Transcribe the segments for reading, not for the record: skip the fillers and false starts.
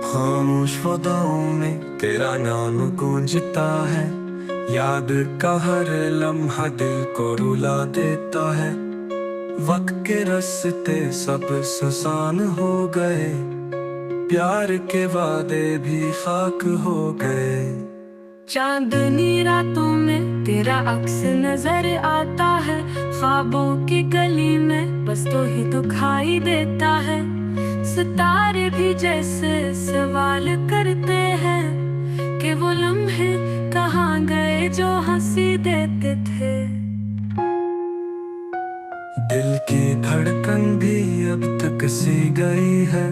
खामोश वादाओं में तेरा नाम गूंजता है। याद का हर लम्हा दिल को रुला देता है। वक्त के रास्ते सब सुसान हो गए, प्यार के वादे भी खाक हो गए। चांदनी रातों में तेरा अक्स नजर आता है। ख्वाबों की गली में बस तो ही दिखाई देता है। सितारे भी जैसे सवाल करते हैं कि वो लम्हे कहाँ गए जो हंसी देते थे। दिल की धड़कन भी अब तक सी गई है,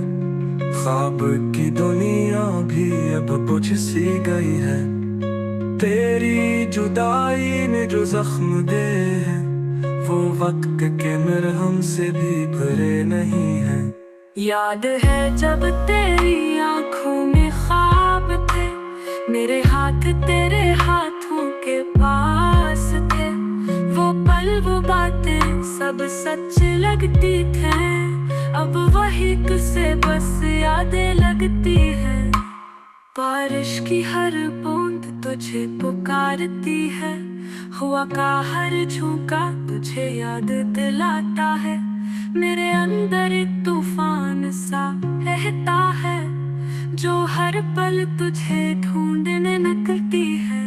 ख्वाब की दुनिया भी अब बुझ सी गई है। तेरी जुदाई ने जो जख्म दे हैं, वो वक्त के मरहम से भी भरे नहीं हैं। याद है जब तेरी आंखों में ख्वाब थे, मेरे हाथ तेरे हाथों के पास थे। वो पल वो बातें सब सच लगती थे, अब वही किसे बस यादें लगती है। बारिश की हर बूंद तुझे पुकारती है, हुआ का हर झोंका तुझे याद दिलाता है। मेरे अंदर एक तूफान सा बहता है, जो हर पल तुझे ढूंढने निकलती है।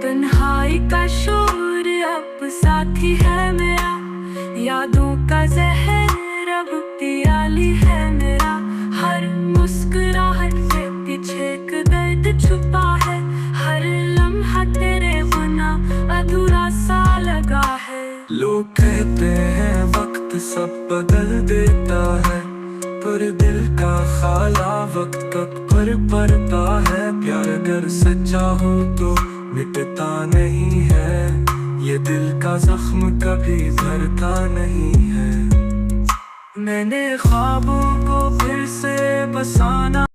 तन्हाई का शोर अब साथी है मेरा, यादों का जहर अब पियाली है मेरा। हर मुस्कुराहट से पीछे एक दर्द छुपा है, हर लम्हा तेरे बिना अधूरा सा लगा है। लोग कहते हैं वक्त सब बदल देता है, पर दिल का खाला वक्त कब पर पड़ता है। प्यार अगर सच्चा हो तो मिटता नहीं है, ये दिल का जख्म कभी भरता नहीं है। मैंने ख्वाबों को फिर से बसाना